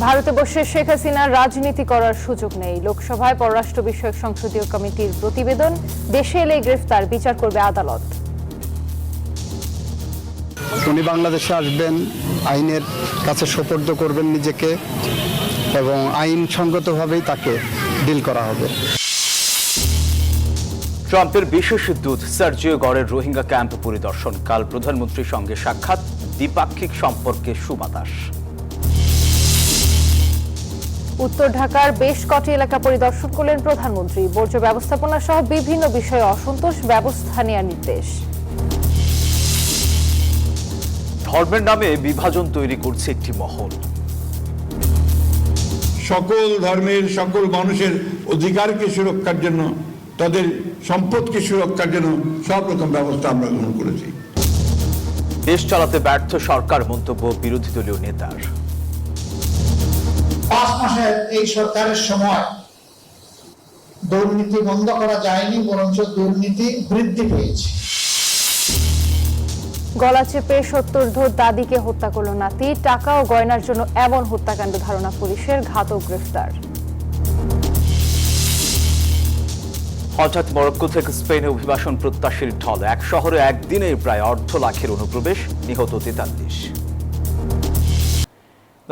ভারতে বসে শেখ হাসিনার রাজনীতি করার সুযোগ নেই। লোকসভায় পররাষ্ট্র বিষয়ক সংসদীয় কমিটির প্রতিবেদন, দেশে এলে গ্রেফতার, বিচার করবে আদালত। উনি বাংলাদেশে আসবেন, আইনের কাছে সোপর্দ করবেন নিজেকে এবং আইনসঙ্গতভাবেই তাকে ডিল করা হবে। ট্রাম্পের বিশেষ দূত সার্জিও গরের রোহিঙ্গা ক্যাম্প পরিদর্শন, কাল প্রধানমন্ত্রীর সঙ্গে সাক্ষাৎ, দ্বিপাক্ষিক সম্পর্কে সুবাতাস। উত্তর ঢাকার বেশ কটি এলাকা পরিদর্শন করলেন প্রধানমন্ত্রী। বর্জ্য ব্যবস্থাপনা সহ বিভিন্ন বিষয়ে অসন্তোষ, ব্যবস্থা নেওয়ার নির্দেশ। ধর্মের নামে বিভাজন তৈরি করছে একটি মহল। সকল ধর্মের সকল মানুষের অধিকারকে সুরক্ষার জন্য, তাদের সম্পদকে সুরক্ষার জন্য সব রকম ব্যবস্থা আমরা গ্রহণ করেছি। দেশ চালাতে ব্যর্থ সরকার, মন্তব্য বিরোধী দলীয় নেতার। 5 মাসের এই সরকারের সময় দুর্নীতি বন্ধ করা যায়নি, বরঞ্চ দুর্নীতি বৃদ্ধি পেয়েছে। গলা চেপে 70 দাদিকে হত্যা করল নাতি, টাকা ও গয়নার জন্য এমন হত্যাকাণ্ড ধারণা পুলিশের, ঘাতক গ্রেফতার। হঠাৎ মরক্কো থেকে স্পেনে অভিবাসন প্রত্যাশীর ঢল, এক শহরে একদিনে প্রায় 1.5 লাখের অনুপ্রবেশ, নিহত 43।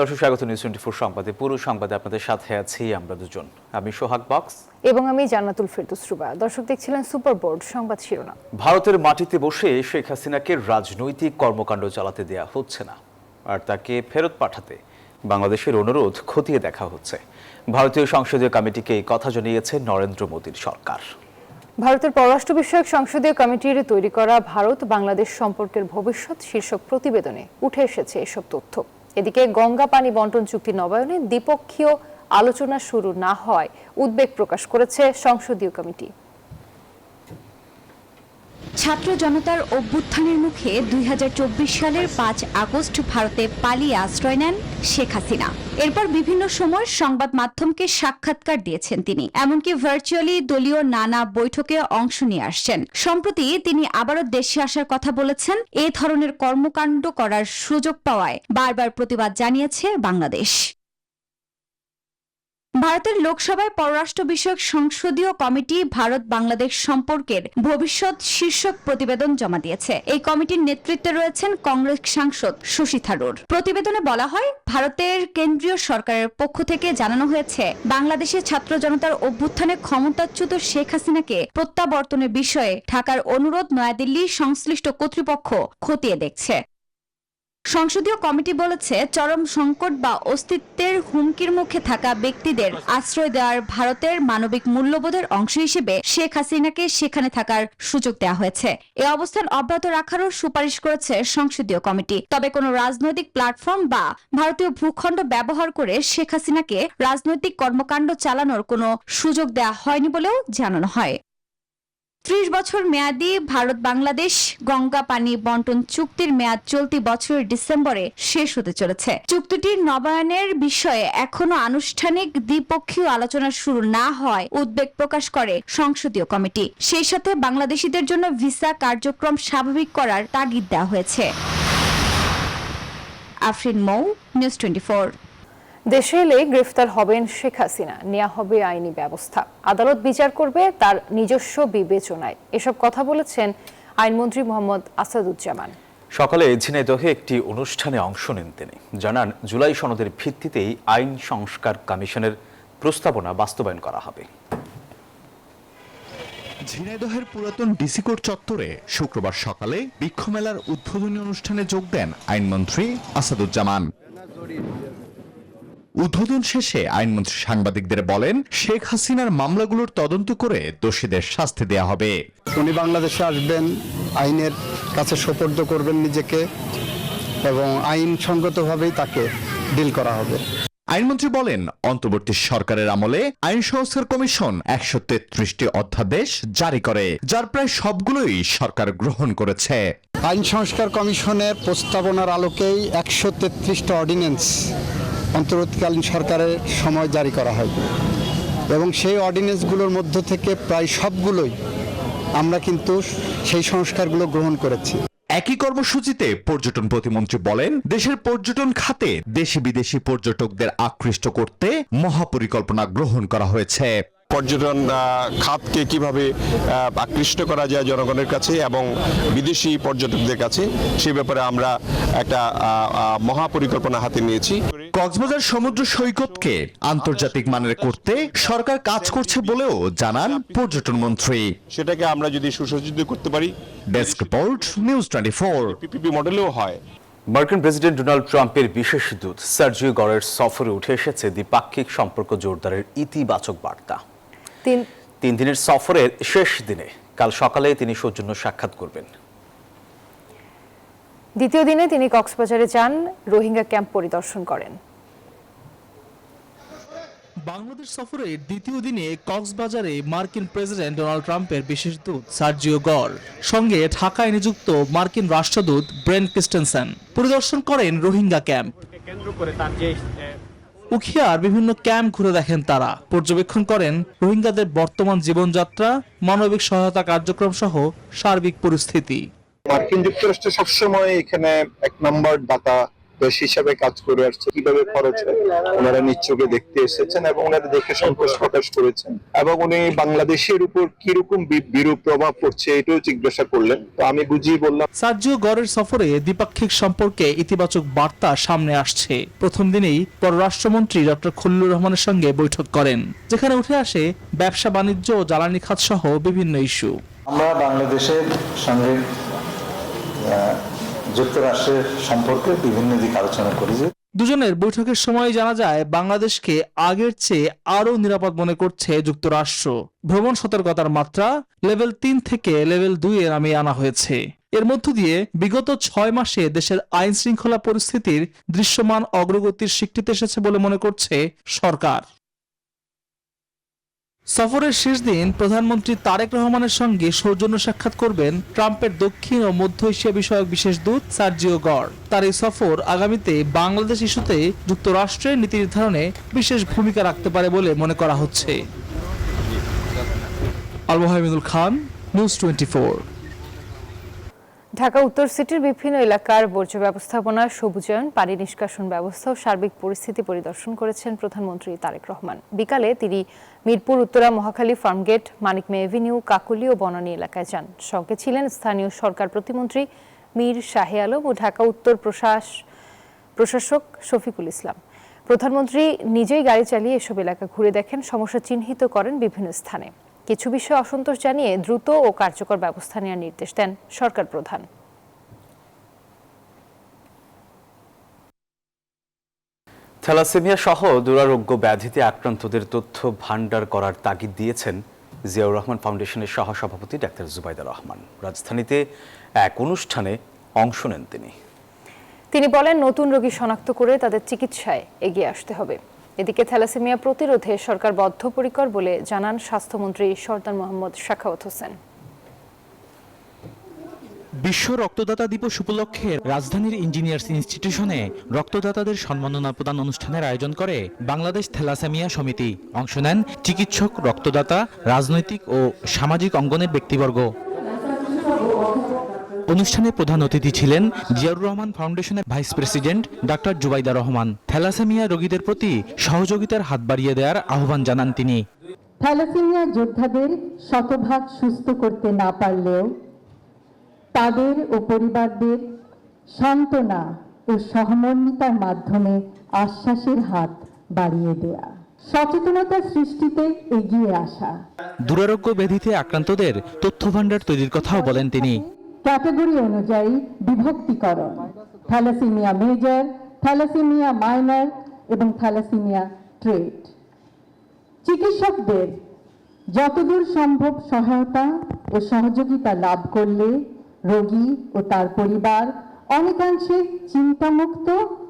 দর্শক স্বাগত নিউজ 24 সংবাদে। পুরো সংবাদে আপনাদের সাথে আছি আমরা দুজন, আমি সোহাগ বক্স এবং আমি জান্নাতুল ফেরদৌস রুবা। দর্শক দেখছিলেন সুপার বোর্ড সংবাদ শিরোনাম। ভারতের মাটিতে বসে শেখ হাসিনাকে রাজনৈতিক কর্মকাণ্ড চালাতে দেয়া হচ্ছে না, আর তাকে ফেরত পাঠাতে বাংলাদেশের অনুরোধ খতিয়ে দেখা হচ্ছে। ভারতীয় সংসদীয় কমিটিকে এই কথা জানিয়েছে নরেন্দ্র মোদীর সরকার। ভারতের পররাষ্ট্র বিষয়ক সংসদীয় কমিটির তৈরি করা ভারত বাংলাদেশ সম্পর্কের ভবিষ্যৎ শীর্ষক প্রতিবেদনে উঠে এসেছে এসব তথ্য। এদিকে গঙ্গা পানি বন্টন চুক্তি নবায়নে দ্বিপক্ষীয় আলোচনা শুরু না হওয়ায় উদ্বেগ প্রকাশ করেছে সংসদীয় কমিটি। ছাত্র জনতার অভ্যুত্থানের মুখে 2024 সালের 5 আগস্ট ভারতে পালিয়ে আশ্রয় নেন শেখ হাসিনা। এরপর বিভিন্ন সময় সংবাদ মাধ্যমকে সাক্ষাৎকার দিয়েছেন তিনি, এমনকি ভার্চুয়ালি দলীয় নানা বৈঠকে অংশ নিয়ে আসছেন। সম্প্রতি তিনি আবারও দেশে আসার কথা বলেছেন। এ ধরনের কর্মকাণ্ড করার সুযোগ পাওয়ায় বারবার প্রতিবাদ জানিয়েছে বাংলাদেশ। ভারতের লোকসভায় পররাষ্ট্র বিষয়ক সংসদীয় কমিটি ভারত বাংলাদেশ সম্পর্কের ভবিষ্যৎ শীর্ষক প্রতিবেদন জমা দিয়েছে। এই কমিটির নেতৃত্বে রয়েছেন কংগ্রেস সাংসদ শশী থারুর। প্রতিবেদনে বলা হয়, ভারতের কেন্দ্রীয় সরকারের পক্ষ থেকে জানানো হয়েছে, বাংলাদেশের ছাত্র জনতার অভ্যুত্থানে ক্ষমতাচ্যুত শেখ হাসিনাকে প্রত্যাবর্তনের বিষয়ে ঢাকার অনুরোধ নয়াদিল্লি সংশ্লিষ্ট কর্তৃপক্ষ খতিয়ে দেখছে। সংসদীয় কমিটি বলেছে, চরম সংকট বা অস্তিত্বের হুমকির মুখে থাকা ব্যক্তিদের আশ্রয় দেওয়ার ভারতের মানবিক মূল্যবোধের অংশ হিসেবে শেখ হাসিনাকে সেখানে থাকার সুযোগ দেওয়া হয়েছে। এ অবস্থান অব্যাহত রাখারও সুপারিশ করেছে সংসদীয় কমিটি। তবে কোনো রাজনৈতিক প্ল্যাটফর্ম বা ভারতীয় ভূখণ্ড ব্যবহার করে শেখ হাসিনাকে রাজনৈতিক কর্মকাণ্ড চালানোর কোনো সুযোগ দেওয়া হয়নি বলেও জানানো হয়। 30 বছর মেয়াদী ভারত বাংলাদেশ গঙ্গা পানি বন্টন চুক্তির মেয়াদ চলতি বছরের ডিসেম্বরে শেষ হতে চলেছে। চুক্তিটির নবায়নের বিষয়ে এখনো আনুষ্ঠানিক দ্বিপক্ষীয় আলোচনা শুরু না হওয়ায় উদ্বেগ প্রকাশ করে সংসদীয় কমিটি। সেই সাথে বাংলাদেশিদের জন্য ভিসা কার্যক্রম স্বাভাবিক করার তাগিদ দেওয়া হয়েছে। আফরিন মৌ, নিউজ 24। দেশে এলে গ্রেফতার হবেন শেখ হাসিনা, নেওয়া হবে আইনি ব্যবস্থা, আদালত বিচার করবে তার নিজস্ব বিবেচনায়। এসব কথা বলেছেন আইনমন্ত্রী মোহাম্মদ আসাদুজ্জামান। সকালে ঝিনাইদহে একটি অনুষ্ঠানে অংশ নেন তিনি। জানান, জুলাই সনদের ভিত্তিতেই আইন সংস্কার কমিশনের প্রস্তাবনা বাস্তবায়ন করা হবে। ঝিনাইদহের পুরাতন ডিসি কোর্ট চত্বরে শুক্রবার সকালে বৃক্ষ মেলার উদ্বোধনী অনুষ্ঠানে যোগ দেন আইনমন্ত্রী আসাদুজ্জামান। উদ্বোধন শেষে আইনমন্ত্রী সাংবাদিকদের বলেন, শেখ হাসিনার মামলাগুলোর তদন্ত করে দোষীদের শাস্তি দেয়া হবে। উনি বাংলাদেশে আসবেন, আইনের কাছে সোপর্দ করবেন নিজেকে এবং আইনসঙ্গতভাবেই তাকে ডিল করা হবে। আইনমন্ত্রী বলেন, অন্তর্বর্তী সরকারের আমলে আইন সংস্কার কমিশন 133টি অধ্যাদেশ জারি করে, যার প্রায় সবগুলোই সরকার গ্রহণ করেছে। আইন সংস্কার কমিশনের প্রস্তাবনার আলোকেই 133টা অর্ডিন্যান্স অন্তর্বর্তীকালীন সরকারের সময় জারি করা হয় এবং সেই অর্ডিন্যান্সগুলোর মধ্য থেকে প্রায় সবগুলোই আমরা কিন্তু সেই সংস্কারগুলো গ্রহণ করেছি। একই কর্মসূচিতে পর্যটন প্রতিমন্ত্রী বলেন, দেশের পর্যটন খাতে দেশি বিদেশি পর্যটকদের আকৃষ্ট করতে মহাপরিকল্পনা গ্রহণ করা হয়েছে। পর্যটন খাতকে কিভাবে আকৃষ্ট করা যায় জনগণের কাছে এবং বিদেশি পর্যটকদের কাছে, সে ব্যাপারে আমরা একটা মহাপরিকল্পনা হাতে নিয়েছি। কক্সবাজার সমুদ্র সৈকতকে আন্তর্জাতিক মানের করতে সরকার কাজ করছে বলেও জানান পর্যটন মন্ত্রী। সেটাকে আমরা যদি সুসজ্জিত করতে পারি, ডেস্ক রিপোর্ট, নিউজ 24। পিপিপি মডেলেও হয়। মার্কিন প্রেসিডেন্ট ডোনাল্ড ট্রাম্পের বিশেষ দূত সার্জিও গরের সফরে উঠে এসেছে দ্বিপাক্ষিক সম্পর্ক জোরদারের ইতিবাচক বার্তা। 3 দিনের সফরের শেষ দিনে কাল সকালে তিনি সৌজন্য সাক্ষাৎ করবেন। দ্বিতীয় দিনে তিনি কক্সবাজারে যান, রোহিঙ্গা ক্যাম্প পরিদর্শন করেন। বাংলাদেশ সফরের দ্বিতীয় দিনে কক্সবাজারে মার্কিন প্রেসিডেন্ট ডোনাল্ড ট্রাম্পের বিশেষ দূত সার্জিও গর, সঙ্গে ঢাকায় নিযুক্ত মার্কিন রাষ্ট্রদূত ব্রেন্ট ক্রিস্টেনসেন পরিদর্শন করেন রোহিঙ্গা ক্যাম্প। উখিয়ার বিভিন্ন ক্যাম্প ঘুরে দেখেন তারা, পর্যবেক্ষণ করেন রোহিঙ্গাদের বর্তমান জীবনযাত্রা, মানবিক সহায়তা কার্যক্রম সহ সার্বিক পরিস্থিতি। মার্কিন যুক্তরাষ্ট্র সবসময় এখানে 1 নম্বর দাতা দেশ হিসাবে কাজ করে আসছে। কিভাবে খরচ হয় ওনারা নিশ্চয়ই দেখতে এসেছেন এবং ওনারা দেখে সন্তোষ প্রকাশ করেছেন এবং উনি বাংলাদেশের উপর কিরকম বিরূপ প্রভাব পড়ছে এটাও জিজ্ঞাসা করলেন। তো আমি বুঝিয়ে বললাম। সার্জিও গরের সফরে দ্বিপাক্ষিক সম্পর্কে ইতিবাচক বার্তা সামনে আসছে। প্রথম দিনেই পররাষ্ট্রমন্ত্রী ডক্টর খলিলুর রহমানের সঙ্গে বৈঠক করেন, যেখানে উঠে আসে ব্যবসা বাণিজ্য ও জ্বালানি খাত সহ বিভিন্ন ইস্যু। আমরা বাংলাদেশের সঙ্গে যুক্তরাষ্ট্রের সম্পর্কে বিভিন্ন দিক আলোচনা করি। দুজনের বৈঠকের সময় জানা যায় বাংলাদেশকে আগের চেয়ে আরও নিরাপদ মনে করছে যুক্তরাষ্ট্র। ভ্রমণ সতর্কতার মাত্রা লেভেল 3 থেকে লেভেল 2 এ নামিয়ে আনা হয়েছে। এর মধ্য দিয়ে বিগত 6 মাসে দেশের আইন শৃঙ্খলা পরিস্থিতির দৃশ্যমান অগ্রগতির স্বীকৃতি এসেছে বলে মনে করছে সরকার। সফরের শেষ দিন প্রধানমন্ত্রী তারেক রহমানের সঙ্গে সৌজন্য সাক্ষাৎ করবেন ট্রাম্পের দক্ষিণ ও মধ্য এশিয়া বিষয়ক বিশেষ দূত সার্জিও গর। তার এই সফর আগামীতে বাংলাদেশ ইস্যুতে যুক্তরাষ্ট্রের নীতি নির্ধারণে বিশেষ ভূমিকা রাখতে পারে বলে মনে করা হচ্ছে। আল মোহাম্মদুল খান, নিউজ 24। ঢাকা উত্তর সিটির বিভিন্ন এলাকার বর্জ্য ব্যবস্থাপনা, সবুজায়ন, পানি নিষ্কাশন ব্যবস্থা ও সার্বিক পরিস্থিতি পরিদর্শন করেছেন প্রধানমন্ত্রী তারেক রহমান। বিকালে তিনি মিরপুর উত্তরা, মহাখালী, ফার্মগেট, মানিক মে এভিনিউ, কাকলী ও বনানী এলাকায় যান। সঙ্গে ছিলেন স্থানীয় সরকার প্রতিমন্ত্রী মীর শাহে আলম ও ঢাকা উত্তর প্রশাসক শফিকুল ইসলাম। প্রধানমন্ত্রী নিজেই গাড়ি চালিয়ে এসব এলাকা ঘুরে দেখেন, সমস্যা চিহ্নিত করেন বিভিন্ন স্থানে। কিছু বিষয়ে অসন্তোষ জানিয়ে দ্রুত ও কার্যকর ব্যবস্থা নেওয়ার নির্দেশ দেন সরকার প্রধান। থ্যালাসেমিয়া সহ দুরারোগ্য ব্যাধিতে আক্রান্তদের তথ্য ভান্ডার করার তাগিদ দিয়েছেন জিয়াউর রহমান ফাউন্ডেশনের সহসভাপতি ডাক্তার জুবাইদা রহমান। রাজধানীতে এক অনুষ্ঠানে অংশ নেন তিনি বলেন, নতুন রোগী শনাক্ত করে তাদের চিকিৎসায় এগিয়ে আসতে হবে। এদিকে থ্যালাসেমিয়া প্রতিরোধে সরকার বদ্ধপরিকর বলে জানান স্বাস্থ্যমন্ত্রী সরদার মোহাম্মদ সাখাওয়াত হোসেন। বিশ্ব রক্তদাতা দিবস উপলক্ষে রাজধানীর ইঞ্জিনিয়ার্স ইনস্টিটিউশনে রক্তদাতাদের সম্মাননা প্রদান অনুষ্ঠানের আয়োজন করে বাংলাদেশ থ্যালাসেমিয়া সমিতি। অংশ নেন চিকিৎসক, রক্তদাতা, রাজনৈতিক ও সামাজিক অঙ্গনের ব্যক্তিবর্গ। অনুষ্ঠানে প্রধান অতিথি ছিলেন জিয়াউর রহমান ফাউন্ডেশনের vice president doctor Zubaida Rahman. Thalassaemia রোগীদের প্রতি সহযোগিতার হাত বাড়িয়ে দেওয়ার আহ্বান জানান তিনি। থ্যালাসেমিয়া যোদ্ধাদের শতভাগ সুস্থ করতে না পারলেও তাদের ও পরিবারদের সান্ত্বনা ও সহমর্মিতার মাধ্যমে আশ্বাসের হাত বাড়িয়ে দেয়া, সচেতনতা সৃষ্টিতে এগিয়ে আসা। দুরারোগ্য ব্যাধিতে আক্রান্তদের তথ্য ভান্ডার তৈরির কথাও বলেন তিনি। ক্যাটাগরি অনুযায়ী বিভক্তিকরণ, থ্যালাসেমিয়া মেজর, থ্যালাসেমিয়া মাইনর এবং থ্যালাসেমিয়া ট্রেট। চিকিৎসকদের যতদূর সম্ভব সহায়তা ও সহযোগিতা লাভ করলে রোগী ও তার পরিবার অনেকাংশে চিন্তামুক্ত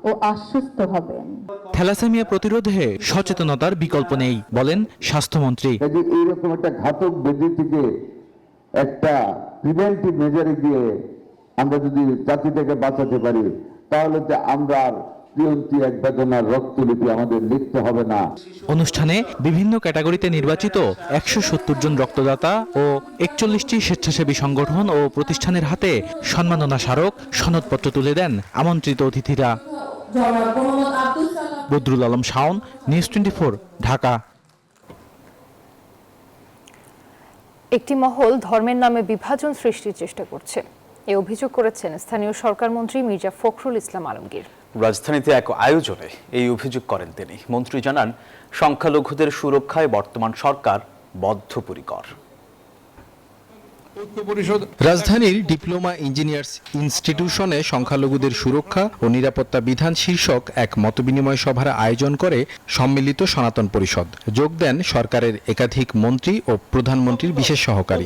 ও আশ্বস্ত হবেন। থ্যালাসেমিয়া প্রতিরোধে সচেতনতার বিকল্প নেই বলেন স্বাস্থ্যমন্ত্রী। এইরকম একটা ঘাতক ব্যাধি থেকে একটা প্রিভেন্টিভ মেজারে গিয়ে আমরা যদি জাতিটাকে বাঁচাতে পারি, তাহলে আমরা প্রিয়ন্তি এক বেদনার রক্তলিপি আমাদের লিখতে হবে না। অনুষ্ঠানে বিভিন্ন ক্যাটাগরিতে নির্বাচিত 170 জন রক্তদাতা ও 41টি স্বেচ্ছাসেবী সংগঠন ও প্রতিষ্ঠানের হাতে সম্মাননা স্মারক সনদপত্র তুলে দেন আমন্ত্রিত অতিথিরা। বদরুল আলম শাওন, নিউজ 24, ঢাকা। একটি মহল ধর্মের নামে বিভাজন সৃষ্টির চেষ্টা করছে, এ অভিযোগ করেছেন স্থানীয় সরকার মন্ত্রী মির্জা ফখরুল ইসলাম আলমগীর। রাজধানীতে এক আয়োজনে এই অভিযোগ করেন তিনি। মন্ত্রী জানান, সংখ্যালঘুদের সুরক্ষায় বর্তমান সরকার বদ্ধপরিকর। রাজধানীর ডিপ্লোমা ইঞ্জিনিয়ার্স ইনস্টিটিউশনে সংখ্যালঘুদের সুরক্ষা ও নিরাপত্তা বিধান শীর্ষক এক মতবিনিময় সভার আয়োজন করে সম্মিলিত সনাতন পরিষদ। যোগ দেন সরকারের একাধিক মন্ত্রী ও প্রধানমন্ত্রীর বিশেষ সহকারী।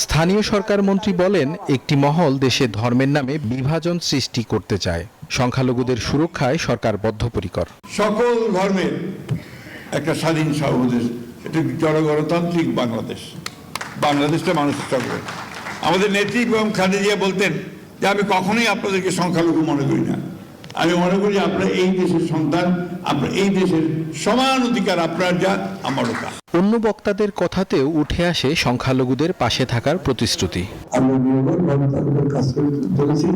স্থানীয় সরকার মন্ত্রী বলেন, একটি মহল দেশে ধর্মের নামে বিভাজন সৃষ্টি করতে চায়। সংখ্যালঘুদের সুরক্ষায় সরকার বদ্ধপরিকর। সকল ধর্মের একটা স্বাধীন সর্বদেশ, এটা জনগণতান্ত্রিক বাংলাদেশ। বাংলাদেশটা মানুষের সকল। আমাদের নেত্রী এবং খালেদা বলতেন যে আমি কখনোই আপনাদেরকে সংখ্যালঘু মনে করি না, আমি মনে করি আপনারা এই দেশের সন্তান, আপনার এই দেশের সমান অধিকার, আপনার যা আমারও তা। অন্য বক্তাদের কথাতেও উঠে আসে সংখ্যালঘুদের পাশে থাকার প্রতিশ্রুতি। আমরা নিরবরভাবে তাদের কাজ করে চলেছি,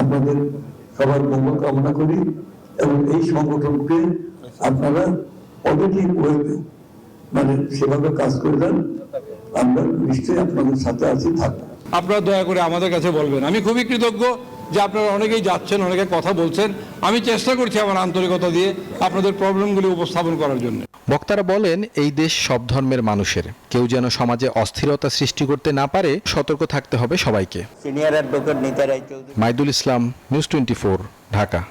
আপনাদের সবার মঙ্গল কামনা করি এবং এই সংগঠনকে আপনারা পজিটিভ ওয়েতে সেভাবে কাজ করে দেন। আমরা নিশ্চয়ই আপনাদের সাথে আছি, থাকবো। আপনারা দয়া করে আমাদের কাছে বলবেন। আমি খুবই কৃতজ্ঞ যে আপনারা অনেকেই যাচ্ছেন, অনেকে কথা বলছেন। আমি চেষ্টা করছি আমার আন্তরিকতা দিয়ে আপনাদের প্রবলেমগুলি উপস্থাপন করার জন্য। বক্তারা বলেন, এই দেশ সব ধর্মের মানুষের, কেউ যেন সমাজে অস্থিরতা সৃষ্টি করতে না পারে, সতর্ক থাকতে হবে সবাইকে। সিনিয়র অ্যাডভোকেট নিতা রায় চৌধুরী, মাইদুল ইসলাম, নিউজ 24, ঢাকা।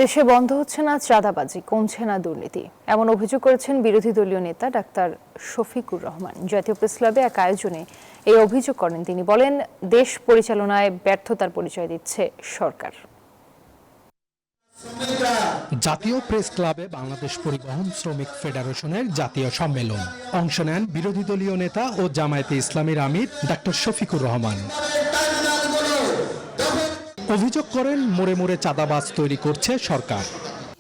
দেশে বন্ধ হচ্ছে না চাঁদাবাজি, কমছে না দুর্নীতি, এমন অভিযোগ করেছেন বিরোধী দলীয় নেতা ডাক্তার শফিকুর রহমান। জাতীয় প্রেস ক্লাবে এক আয়োজনে এই অভিযোগ করেন তিনি। বলেন, দেশ পরিচালনায় ব্যর্থতার পরিচয় দিচ্ছে সরকার। জাতীয় প্রেস ক্লাবে বাংলাদেশ পরিবহন শ্রমিক ফেডারেশনের জাতীয় সম্মেলন। অংশ নেন বিরোধী দলীয় নেতা ও জামায়াতে ইসলামীর আমির ডাক্তার শফিকুর রহমান। অভিযোগ করেন, মোড়ে মোড়ে চাঁদাবাজ তৈরি করছে সরকার।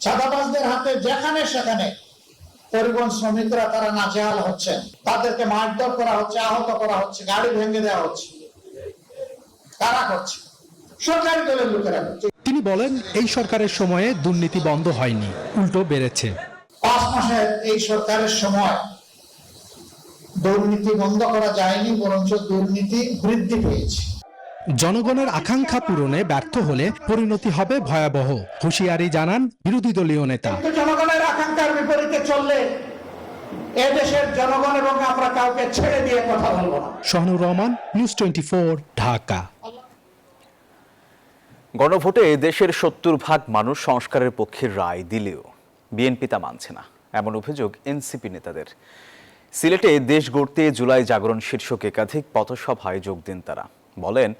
চাঁদাবাজদের হাতে যেখানে সেখানে পরিবহন শ্রমিকরা তারা নাজেহাল হচ্ছেন, তাদেরকে মারধর করা হচ্ছে, আহত করা হচ্ছে, গাড়ি ভেঙে দেওয়া হচ্ছে। কারা করছে? সরকারি দলের লোকেরা। তিনি বলেন, এই সরকারের সময়ে দুর্নীতি বন্ধ হয়নি, উল্টো বেড়েছে। 5 মাসের এই সরকারের সময় দুর্নীতি বন্ধ করা যায়নি, বরঞ্চ দুর্নীতি বৃদ্ধি পেয়েছে। জনগণের আকাঙ্ক্ষা পূরণে ব্যর্থ হলে পরিণতি হবে ভয়াবহ, হুঁশিয়ারি জানান বিরোধী দলীয় নেতা। জনগণের আকাঙ্ক্ষার বিপরীতে চললে এদেশের জনগণ এবং আমরা কাউকে ছেড়ে দিয়ে কথা বলবো না। শাহনুর রহমান, নিউজ 24, ঢাকা। গণভোটে দেশের 70% মানুষ সংস্কারের পক্ষে রায় দিলেও বিএনপি তা মানছে না, এমন অভিযোগ এনসিপি নেতাদের। সিলেটে দেশ গড়তে জুলাই জাগরণ শীর্ষক একাধিক পথসভায় যোগ দেন তারা। বলেন,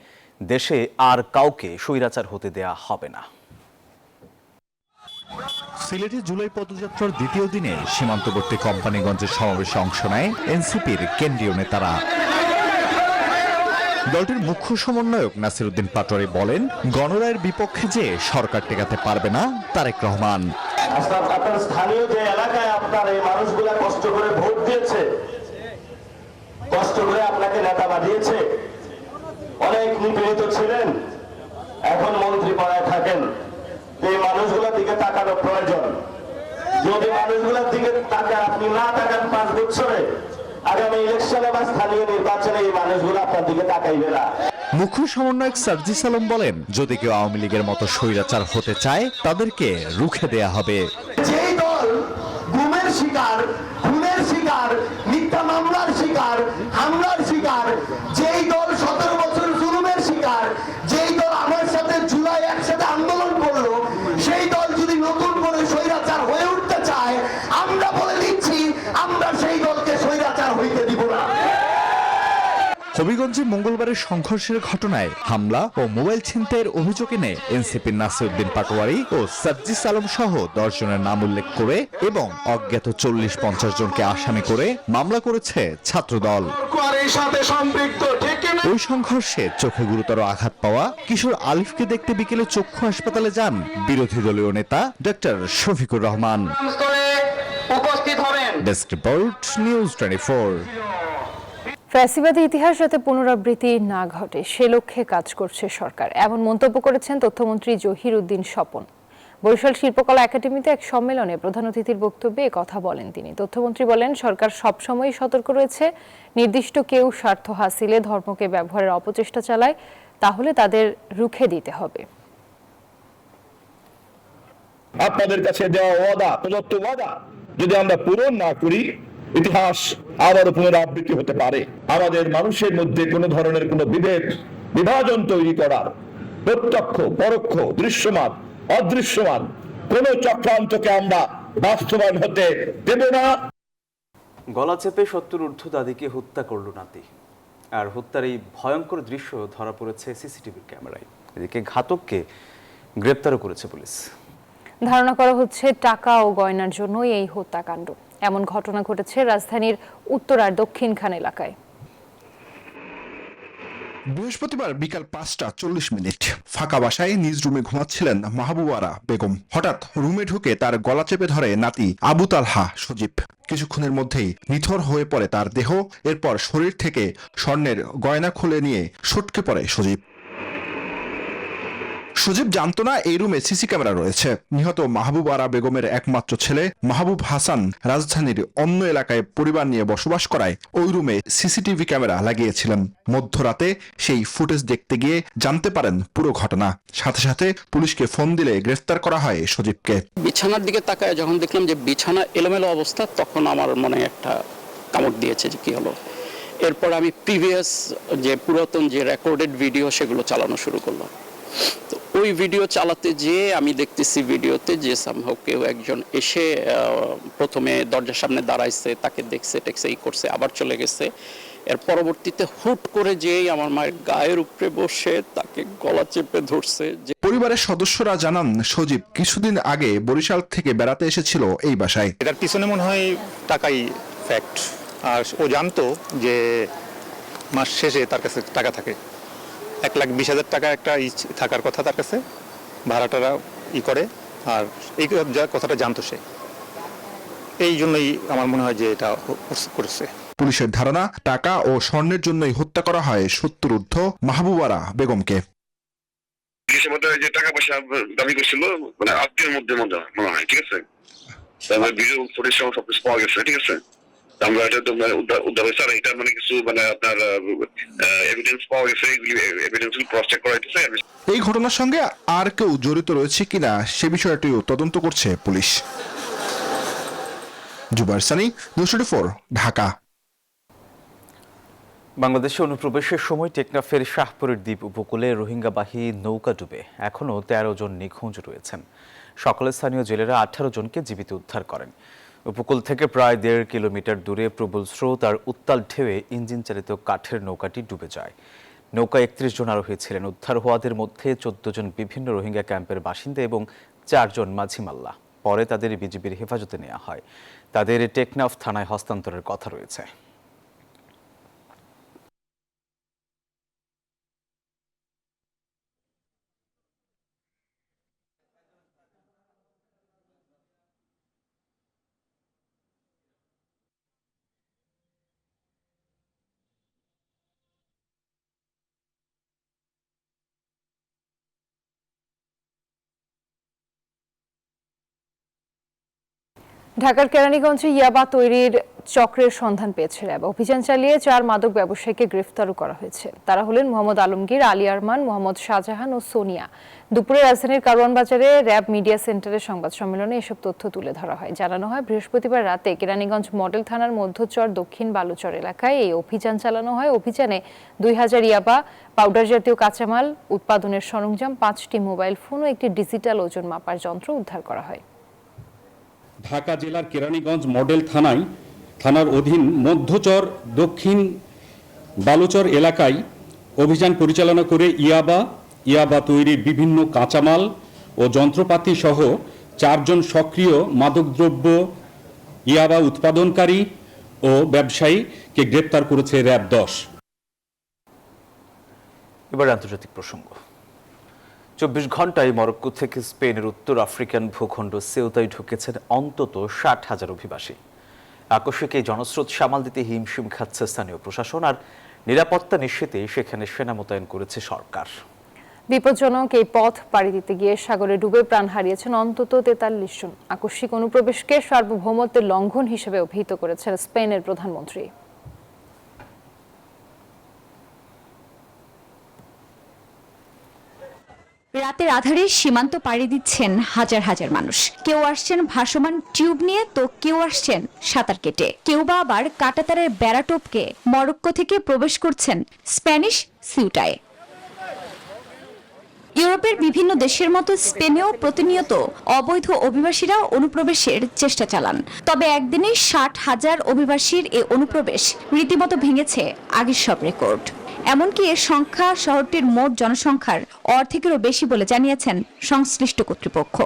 দেশে আর কাউকে স্বৈরাচার হতে দেয়া হবে না। সিলেটে জুলাই পদযাত্রার দ্বিতীয় দিনে সীমান্তবর্তী কোম্পানিগঞ্জের সমাবেশে অংশ নেয় এনসিপির কেন্দ্রীয় নেতারা। দলটির মুখ্য সমন্বয়ক নাসির উদ্দিন পাটোয়ারি বলেন, গণরায়ের বিপক্ষে যে সরকার টেকাতে পারবে না তারেক রহমান। আপনার স্থানীয় যে এলাকায় আপনার এই মানুষগুলা কষ্ট করে ভোট দিয়েছে, কষ্ট করে আপনাকে নেতা বানিয়েছে, অনেক নিপীড়িত ছিলেন, এখন মন্ত্রী পড়ায় থাকেন, এই মানুষগুলোর দিকে তাকানো প্রয়োজন। যদি মানুষগুলোর দিকে তাকান, আপনি না তাকান 5 বছরে, আগামী ইলেকশনে বা স্থানীয় নির্বাচনে এই মানুষগুলো আপনার দিকে তাকাইবে না। মুখ্য সমন্বয়ক সার্জিস আলম বলেন, যদি কেউ আওয়ামী লীগের মতো স্বৈরাচার হতে চায় তাদেরকে রুখে দেয়া হবে। যেই দল গুমের শিকার, খুনের শিকার, মিথ্যা মামলার শিকার, হামলার শিকার, যেই দল 17 বছর জুলুমের শিকার, যেই দল আমার সাথে জুলাই একসাথে আন্দোলন করলো, সেই দল যদি নতুন করে স্বৈরাচার হয়ে উঠতে চায়, আমরা বলে দিচ্ছি, আমরা সেই দলকে স্বৈরাচার হইতে দিব না। হবিগঞ্জে মঙ্গলবারের সংঘর্ষের ঘটনায় হামলা ও মোবাইল ছিনতাইয়ের অভিযোগ এনে এনসিপির নাসির উদ্দিন পাটোয়ারি ও সার্জিস আলম সহ 10 জনের নাম উল্লেখ করে এবং অজ্ঞাত 40-50 জনকে আসামি করে মামলা করেছে ছাত্রদল। সাথে সম্পৃক্ত ঠিক ওই সংঘর্ষে চোখে গুরুতর আঘাত পাওয়া কিশোর আলিফকে দেখতে বিকেলে চক্ষু হাসপাতালে যান বিরোধী দলীয় নেতা doctor Shafiqur Rahman. Desk report, news 24। ফ্যাসিবাদী ইতিহাস যাতে পুনরাবৃত্তি না ঘটে সে লক্ষ্যে কাজ করছে সরকার, এমন মন্তব্য করেছেন তথ্যমন্ত্রী জহির উদ্দিন স্বপন। বরিশাল শিল্পকলা একাডেমিতে এক সম্মেলনে প্রধান অতিথির বক্তব্যে কথা বলেন তিনি। তথ্যমন্ত্রী বলেন, সরকার সবসময়ই সতর্ক রয়েছে, নির্দিষ্ট কেউ স্বার্থ হাসিলে ধর্মকে ব্যবহারের অপচেষ্টা চালায়, তাহলে তাদের রুখে দিতে হবে। আপনাদের কাছে দেওয়া ওয়াদা, প্রদত্ত ওয়াদা যদি আমরা পূরণ না করি, ইতিহাস আবারও পুনরাবৃত্তি হতে পারে। আমাদের মানুষের মধ্যে কোনো ধরনের কোনো বিভাজন তৈরি করার প্রত্যক্ষ, পরোক্ষ, দৃশ্যমান, অদৃশ্যমান কোন চক্রান্তকে আমরা বাস্তবায়ন হতে দেব না। গলা চেপে 70 ঊর্ধ্ব দাদিকে হত্যা করল নাতি, আর হত্যার এই ভয়ঙ্কর দৃশ্য ধরা পড়েছে সিসিটিভির ক্যামেরায়। এদিকে ঘাতককে গ্রেপ্তারও করেছে পুলিশ। ধারণা করা হচ্ছে টাকা ও গয়নার জন্যই এই হত্যাকাণ্ড। এমন ঘটনা ঘটেছে রাজধানীর উত্তরার দক্ষিণখান এলাকায়। বৃহস্পতিবার বিকাল 5:40 ফাঁকা বাসায় নিজ রুমে ঘুমাচ্ছিলেন মাহবুবারা বেগম। হঠাৎ রুমে ঢুকে তার গলা চেপে ধরে নাতি আবু তালহা সজীব। কিছুক্ষণের মধ্যেই নিথর হয়ে পড়ে তার দেহ। এরপর শরীর থেকে স্বর্ণের গয়না খুলে নিয়ে সটকে পড়ে সজীব। সজীব জানত না এই রুমে সিসি ক্যামেরা রয়েছে। নিহত মাহবুব আরা বেগমের একমাত্র ছেলে মাহবুব হাসান রাজধানীর অন্য এলাকায় পরিবার নিয়ে বসবাস করায় ওই রুমে সিসিটিভি ক্যামেরা লাগিয়েছিলেন। মধ্যরাতে সেই ফুটেজ দেখতে গিয়ে জানতে পারেন পুরো ঘটনা। সাথে সাথে পুলিশকে ফোন দিলে গ্রেফতার করা হয় সজীবকে। বিছানার দিকে তাকায় যখন দেখলাম যে বিছানা এলোমেলো অবস্থা, তখন আমার মনে একটা কামড় দিয়েছে যে কি হলো। এরপর আমি প্রিভিয়াস যে পুরাতন যে রেকর্ডেড ভিডিও সেগুলো চালানো শুরু করলাম। তো ওই ভিডিও চালাতে যেয়ে আমি দেখতেছি ভিডিওতে যে সামহাও কেউ একজন এসে প্রথমে দরজার সামনে দাঁড়াইছে, তাকে দেখছে টেকছে এই করছে, আবার চলে গেছে। এর পরবর্তীতে হুট করে যেই আমার মায়ের গায়ের উপরে বসে তাকে গলা চেপে ধরছে। পরিবারের সদস্যরা জানান, সজীব কিছুদিন আগে বরিশাল থেকে বেড়াতে এসেছিল এই বাসায়। এটার পিছনে মনে হয় টাকাই ফ্যাক্ট। আর ও জানতো যে মাস শেষে তার কাছে টাকা থাকে, 1,20,000 টাকা একটা থাকার কথা তার কাছে, ভাড়াটারা করে। আর এই কথাটা জানতো সে, এই জন্যই আমার মনে হয় যে এটা করেছে। পুলিশের ধারণা, টাকা ও স্বর্ণের জন্যই হত্যা করা হয় 70 ঊর্ধ্ব মাহবুবারা বেগমকে। যে টাকা পয়সা দাবি করছিল, মানে আত্মীয়ের মধ্যে মনে হয়, ঠিক আছে। ভিডিও ফুটেজ সবকিছু পাওয়া গেছে, ঠিক আছে। আমরা এটা তো উদ্ধার হয়েছে, আর এটা মানে কিছু মানে আপনার এভিডেন্স পাওয়া গেছে, এভিডেন্স ক্রস চেক করা হয়েছে। এই ঘটনার সঙ্গে আর কেউ জড়িত রয়েছে কিনা সে বিষয়টিও তদন্ত করছে পুলিশ। জুবাইর সানি, নিউজ 24, ঢাকা। বাংলাদেশে অনুপ্রবেশের সময় টেকনাফের শাহপুরের দ্বীপ উপকূলে রোহিঙ্গাবাহী নৌকা ডুবে এখনও 13 জন নিখোঁজ রয়েছেন। সকলে স্থানীয় জেলেরা 18 জনকে জীবিত উদ্ধার করেন। উপকূল থেকে প্রায় 1.5 কিলোমিটার দূরে প্রবল স্রোত আর উত্তাল ঢেউয়ে ইঞ্জিন চালিত কাঠের নৌকাটি ডুবে যায়। নৌকায় 31 জন আরোহী ছিলেন। উদ্ধার হওয়াদের মধ্যে 14 জন বিভিন্ন রোহিঙ্গা ক্যাম্পের বাসিন্দা এবং 4 জন মাঝিমাল্লা। পরে তাদের বিজিবির হেফাজতে নেওয়া হয়। তাদের টেকনাফ থানায় হস্তান্তরের কথা রয়েছে। ঢাকার কেরানীগঞ্জে ইয়াবা তৈরির চক্রের সন্ধান পেয়েছে র্যাব। অভিযান চালিয়ে 4 মাদক ব্যবসায়ীকে গ্রেফতারও করা হয়েছে। তারা হলেন মোহাম্মদ আলমগীর, আলী আরমান, মোহাম্মদ শাহজাহান ও সোনিয়া। দুপুরে রাজধানীর কারওয়ান বাজারে র্যাব মিডিয়া সেন্টারের সংবাদ সম্মেলনে এসব তথ্য তুলে ধরা হয়। জানানো হয়, বৃহস্পতিবার রাতে কেরানীগঞ্জ মডেল থানার মধ্যচর দক্ষিণ বালুচর এলাকায় এই অভিযান চালানো হয়। অভিযানে 2000 ইয়াবা, পাউডার জাতীয় কাঁচামাল, উৎপাদনের সরঞ্জাম, 5টি মোবাইল ফোন ও একটি ডিজিটাল ওজন মাপার যন্ত্র উদ্ধার করা হয়। ঢাকা জেলার কেরানীগঞ্জ মডেল থানার অধীন মধ্যচর দক্ষিণ বালুচর এলাকায় অভিযান পরিচালনা করে ইয়াবা তৈরির বিভিন্ন কাঁচামাল ও যন্ত্রপাতি সহ 4 জন সক্রিয় মাদকদ্রব্য ইয়াবা উৎপাদনকারী ও ব্যবসায়ীকে গ্রেপ্তার করেছে র্যাব 10। এবার আন্তর্জাতিক প্রসঙ্গ। 24 ঘন্টায় মরক্কো থেকে স্পেনের উত্তর আফ্রিকান ভূখণ্ড সেউতায় ঢুকেছেন অন্তত 60,000 অভিবাসী। আকস্মিক এই জনস্রোত সামাল দিতে হিমশিম খাচ্ছে স্থানীয় প্রশাসন, আর নিরাপত্তা নিশ্চিতে সেখানে সেনা মোতায়েন করেছে সরকার। বিপজ্জনক এই পথ পাড়ি দিতে গিয়ে সাগরে ডুবে প্রাণ হারিয়েছেন অন্তত 43 জন। আকস্মিক অনুপ্রবেশকে সার্বভৌমত্বের লঙ্ঘন হিসেবে অভিহিত করেছেন স্পেনের প্রধানমন্ত্রী। রাতের আধারে সীমান্ত পাড়ি দিচ্ছেন হাজার হাজার মানুষ। কেউ আসছেন ভাসমান টিউব নিয়ে, তো কেউ আসছেন সাঁতার কেটে, কেউ বা আবার কাঁটাতারের বেড়া টপকে মরক্কো থেকে প্রবেশ করছেন স্প্যানিশ সিউটায়। ইউরোপের বিভিন্ন দেশের মতো স্পেনেও প্রতিনিয়ত অবৈধ অভিবাসীরা অনুপ্রবেশের চেষ্টা চালান। তবে একদিনে 60,000 অভিবাসীর এই অনুপ্রবেশ রীতিমতো ভেঙেছে আগের সব রেকর্ড। এমনকি এর সংখ্যা শহরটির মোট জনসংখ্যার অর্ধেকেরও বেশি বলে জানিয়েছেন সংশ্লিষ্ট কর্তৃপক্ষ।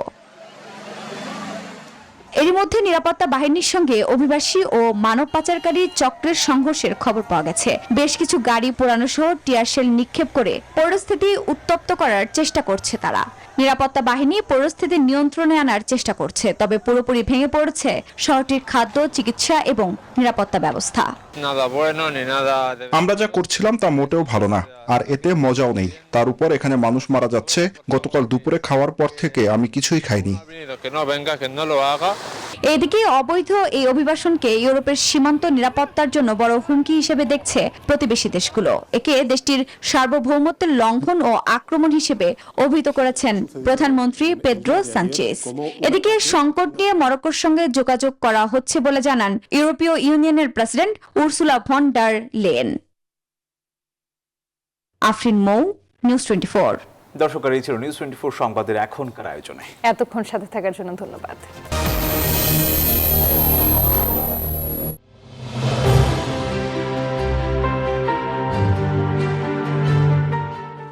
এরই মধ্যে নিরাপত্তা বাহিনীর সঙ্গে অভিবাসী ও মানব পাচারকারী চক্রের সংঘর্ষের খবর পাওয়া গেছে। বেশ কিছু গাড়ি পোড়ানো সহ টিয়ারশেল নিক্ষেপ করে পরিস্থিতি উত্তপ্ত করার চেষ্টা করছে তারা। নিরাপত্তা বাহিনী পরিস্থিতি নিয়ন্ত্রণে আনার চেষ্টা করছে, তবে পুরোপুরি ভেঙে পড়েছে শহরটির খাদ্য, চিকিৎসা এবং নিরাপত্তা ব্যবস্থা। আমরা যা করছিলাম তা মোটেও ভালো না, আর এতে মজাও নেই। তার উপর এখানে মানুষ মারা যাচ্ছে। গতকাল দুপুরে খাওয়ার পর থেকে আমি কিছুই খাইনি। এদিকে অবৈধ এই অভিবাসনকে ইউরোপের সীমান্ত নিরাপত্তার জন্য বড় হুমকি হিসেবে দেখছে প্রতিবেশী দেশগুলো। একে দেশটির সার্বভৌমত্বের লঙ্ঘন ও আক্রমণ হিসেবে অভিহিত করেছেন প্রধানমন্ত্রী পেদ্রো সানচেজ। এদিকে সংকট নিয়ে মরক্কোর সঙ্গে যোগাযোগ করা হচ্ছে বলে জানান ইউরোপীয় ইউনিয়নের president Ursula von der Leyen. Afrin Mou, news 24। দর্শক, এই ছিল নিউজ 24 সংবাদের এখনকার আয়োজনে। এতক্ষণ সাথে থাকার জন্য ধন্যবাদ।